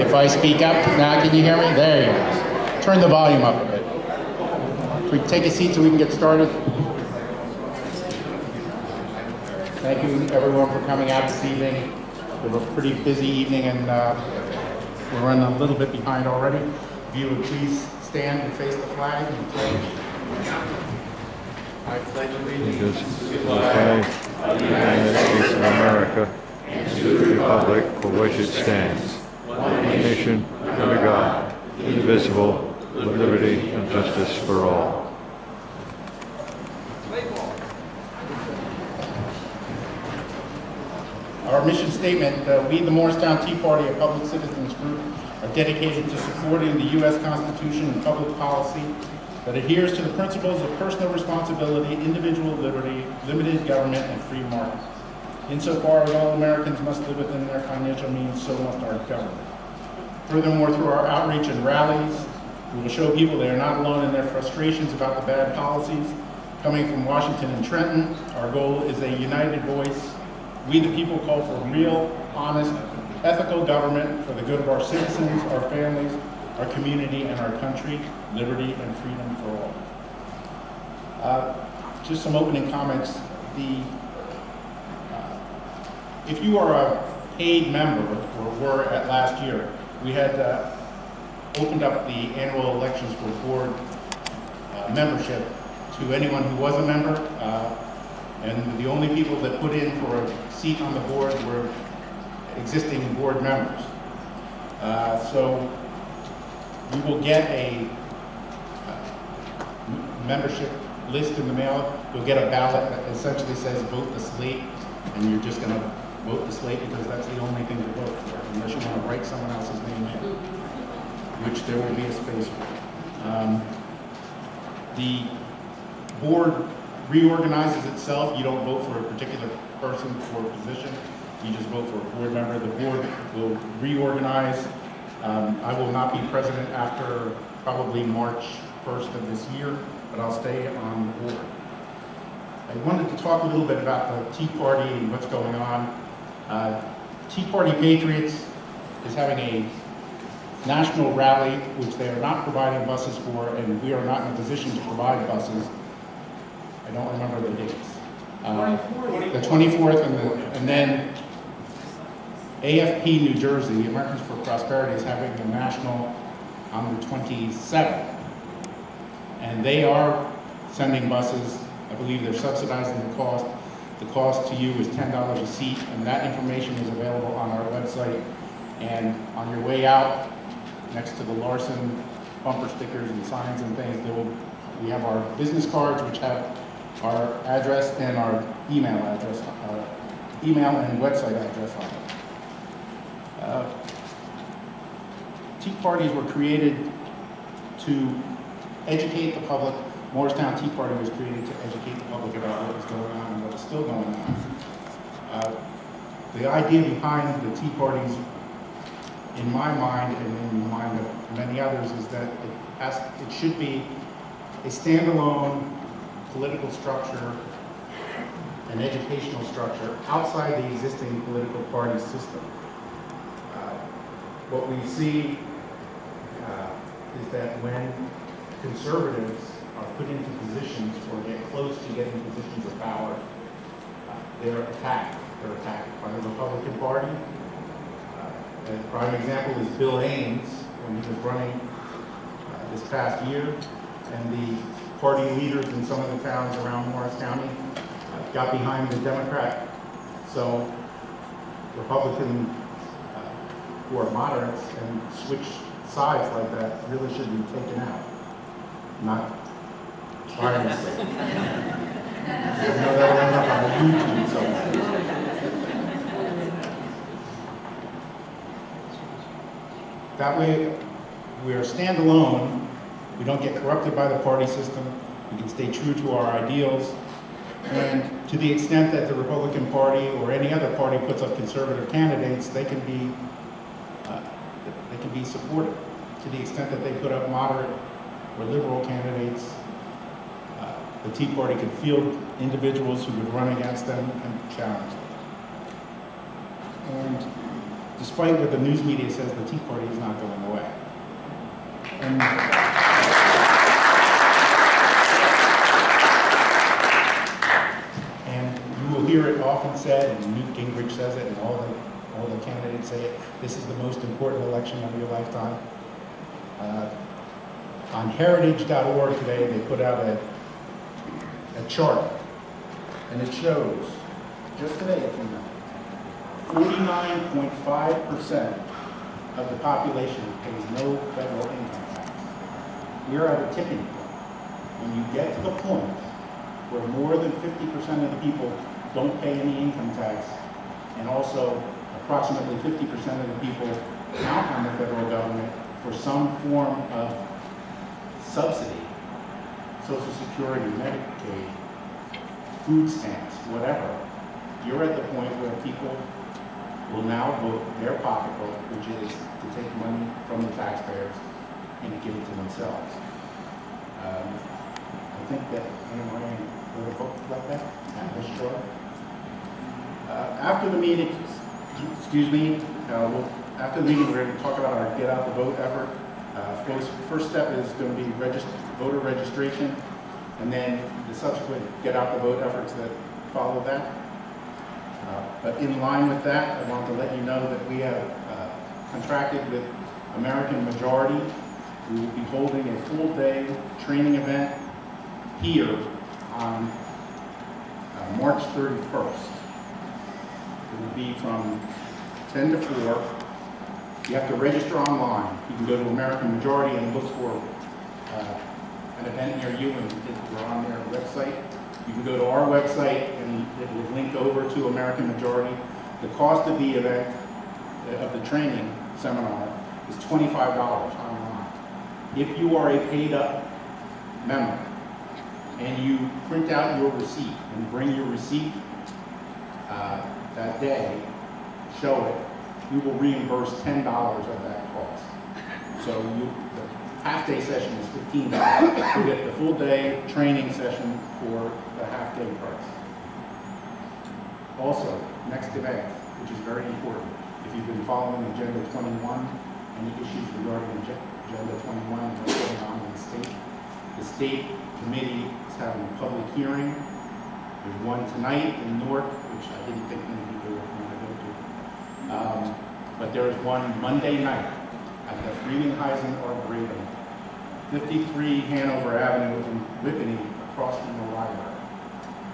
If I speak up, now can you hear me? There you go. Turn the volume up a bit. Can we take a seat so we can get started? Thank you everyone for coming out this evening. We have a pretty busy evening and we're running a little bit behind already. If you would please stand and face the flag and pledge. I pledge allegiance to the flag of the United States of America and to the republic for which it stands, one nation, under God, indivisible, with liberty and justice for all. Our mission statement, we, the Morristown Tea Party, a public citizens group, are dedicated to supporting the U.S. Constitution and public policy that adheres to the principles of personal responsibility, individual liberty, limited government, and free market. Insofar as all Americans must live within their financial means, so must our government. Furthermore, through our outreach and rallies, we will show people they are not alone in their frustrations about the bad policies coming from Washington and Trenton. Our goal is a united voice. We, the people, call for real, honest, ethical government for the good of our citizens, our families, our community, and our country, liberty and freedom for all. Just some opening comments. If you are a paid member, or were at last year, we had opened up the annual elections for board membership to anyone who was a member. And the only people that put in for a seat on the board were existing board members. So you will get a membership list in the mail. You'll get a ballot that essentially says vote the slate, and you're just going to vote the slate because that's the only thing to vote for, unless you want to write someone else's name in, which there will be a space for. The board reorganizes itself. You don't vote for a particular person for a position. You just vote for a board member. The board will reorganize. I will not be president after probably March 1st of this year, but I'll stay on the board. I wanted to talk a little bit about the Tea Party and what's going on. Tea Party Patriots is having a national rally, which they are not providing buses for, and we are not in a position to provide buses. I don't remember the dates. The 24th and then AFP New Jersey, Americans for Prosperity, is having a national on the 27th. And they are sending buses. I believe they're subsidizing the cost. The cost to you is $10 a seat, and that information is available on our website. And on your way out, next to the Larson bumper stickers and signs and things, we have our business cards, which have our address and our email address, email and website address on it. Tea parties were created to educate the public. Morristown Tea Party was created to educate the public about what was going on and what is still going on. The idea behind the tea parties, in my mind and in the mind of many others, is that it should be a standalone political structure and educational structure outside the existing political party system. What we see is that when conservatives are put into positions or get close to getting positions of power, they're attacked. They're attacked by the Republican Party. A prime example is Bill Ames, when he was running this past year, and the party leaders in some of the towns around Morris County got behind the Democrat. So Republicans who are moderates and switch sides like that really should be taken out, not trying to say. I know that'll end up on YouTube somewhere. That way, we are standalone. We don't get corrupted by the party system. We can stay true to our ideals. And to the extent that the Republican Party or any other party puts up conservative candidates, they can be supported. To the extent that they put up moderate or liberal candidates, the Tea Party could field individuals who would run against them and challenge them. And despite what the news media says, the Tea Party is not going away. And you will hear it often said, and Newt Gingrich says it, and all the candidates say it, this is the most important election of your lifetime. On heritage.org today, they put out a chart, and it shows, just today it came out, 49.5% of the population pays no federal income tax. We're at a tipping point. When you get to the point where more than 50% of the people don't pay any income tax, and also approximately 50% of the people count on the federal government for some form of subsidy, Social Security, Medicaid, food stamps, whatever, you're at the point where people will now vote their pocketbook, which is to take money from the taxpayers and give it to themselves. I think that Ryan wrote a book like that, this short. After the meeting, excuse me, after the meeting we're going to talk about our Get Out the Vote effort. First step is going to be voter registration, and then the subsequent Get Out the Vote efforts that follow that. But in line with that, I want to let you know that we have contracted with American Majority. We will be holding a full-day training event here on March 31st. It will be from 10 to 4. You have to register online. You can go to American Majority and look for an event near you, and we're on their website. You can go to our website and it will link over to American Majority. The cost of the event, of the training seminar, is $25 online. If you are a paid-up member and you print out your receipt and bring your receipt that day, show it, we will reimburse $10 of that cost. So the half-day session is $15. You get the full-day training session for the half-day price. Also, next event, which is very important, if you've been following Agenda 21, any issues regarding Agenda 21 and what's going on in the state committee is having a public hearing. There's one tonight in Newark, which I didn't think many people were going to go to. But there is one Monday night at the Frelinghuysen Arboretum, 53 Hanover Avenue in Whippany, across from the library.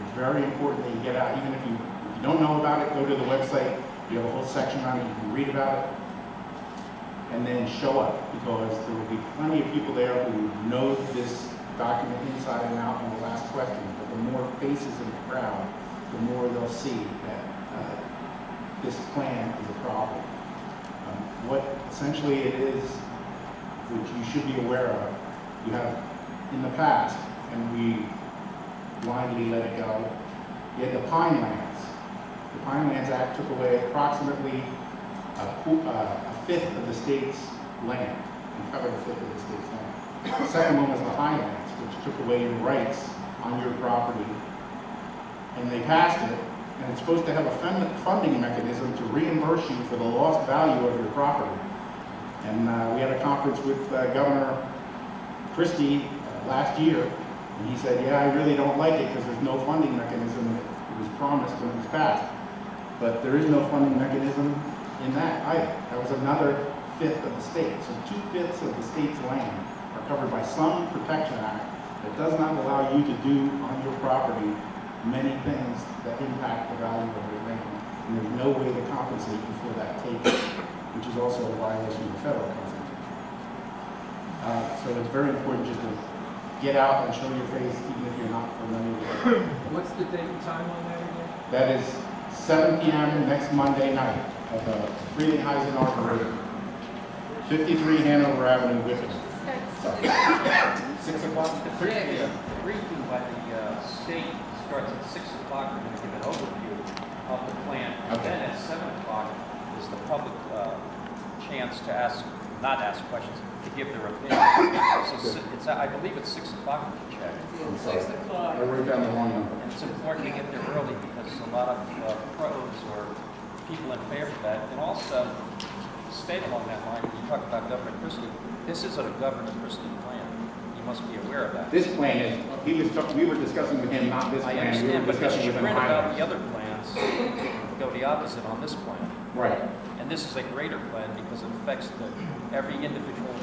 It's very important that you get out. Even if you don't know about it, go to the website. You have a whole section on it. You can read about it. And then show up, because there will be plenty of people there who know this document inside and out and will ask questions. But the more faces in the crowd, the more they'll see that this plan is a problem. What essentially it is, which you should be aware of, you have in the past, and we blindly let it go, you had the Pine Lands. The Pine Lands Act took away approximately a fifth of the state's land, and covered a fifth of the state's land. The second one was the Highlands, which took away your rights on your property, and they passed it, and it's supposed to have a funding mechanism to reimburse you for the lost value of your property. And we had a conference with Governor Christie last year, and he said, yeah, I really don't like it because there's no funding mechanism. It was promised when it was passed. But there is no funding mechanism in that either. That was another fifth of the state. So 2/5 of the state's land are covered by some protection act that does not allow you to do on your property many things that impact the value of your land. And there's no way to compensate you for that take, which is also a violation of the federal constitution. So it's very important just to get out and show your face, even if you're not familiar with it. What's the date and time on that again? That is 7 p.m. next Monday night at the Frelinghuysen Arboretum, 53 Hanover Avenue, Whippany. 6 o'clock? The briefing by the state starts at 6 o'clock. We're going to give an overview of the plan. And then at 7 o'clock is the public chance to not ask questions, to give their opinion. So it's, I believe it's 6 o'clock if you check. Yeah, 6 o'clock. I wrote down the wrong number. And it's important to get there early because a lot of pros or people in favor of that. And also, staying along that line, when you talk about Governor Christie, this isn't a Governor Christie plan. You must be aware of that. This plan is, we were discussing with him, not this I plan. We understand, were but the discussing with him chagrin about highlights. the other plans go the opposite on this plan. Right. And this is a greater plan because it affects every individual's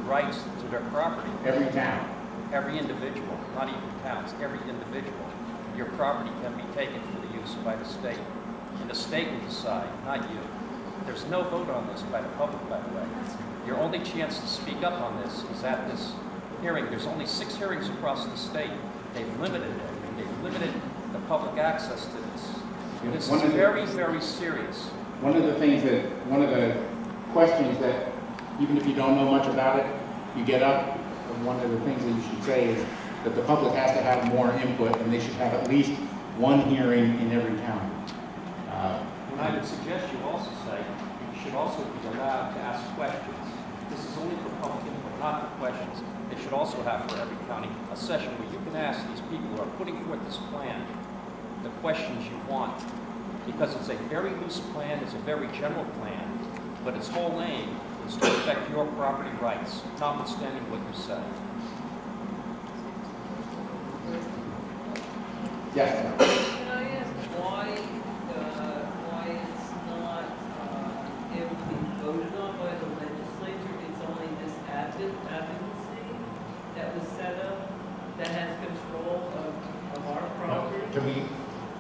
rights to their property. Every town. Every individual, not even towns, every individual. Your property can be taken for the use by the state. And the state will decide, not you. There's no vote on this by the public, by the way. Your only chance to speak up on this is at this hearing. There's only 6 hearings across the state. They've limited it. They've limited the public access to this. This is very, very serious. One of the questions that, even if you don't know much about it, you get up, and one of the things that you should say is that the public has to have more input, and they should have at least one hearing in every town. And I would suggest you also say, you should also be allowed to ask questions. This is only for public input, not for questions. They should also have for every county a session where you can ask these people who are putting forth this plan the questions you want. Because it's a very loose plan, it's a very general plan, but its whole aim is to affect your property rights, notwithstanding what you say. Yes. Can I ask why it's not able to be voted on by the legislature? It's only this advocacy that was set up that has control of our property?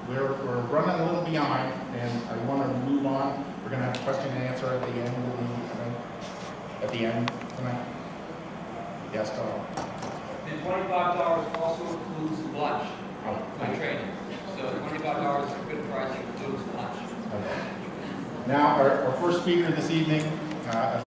We're running a little behind, and I want to move on. We're going to have a question and answer at the end tonight. Yes, Carl. And $25 also includes lunch, my training. So $25 is a good price, includes lunch. Okay. Now, our first speaker this evening,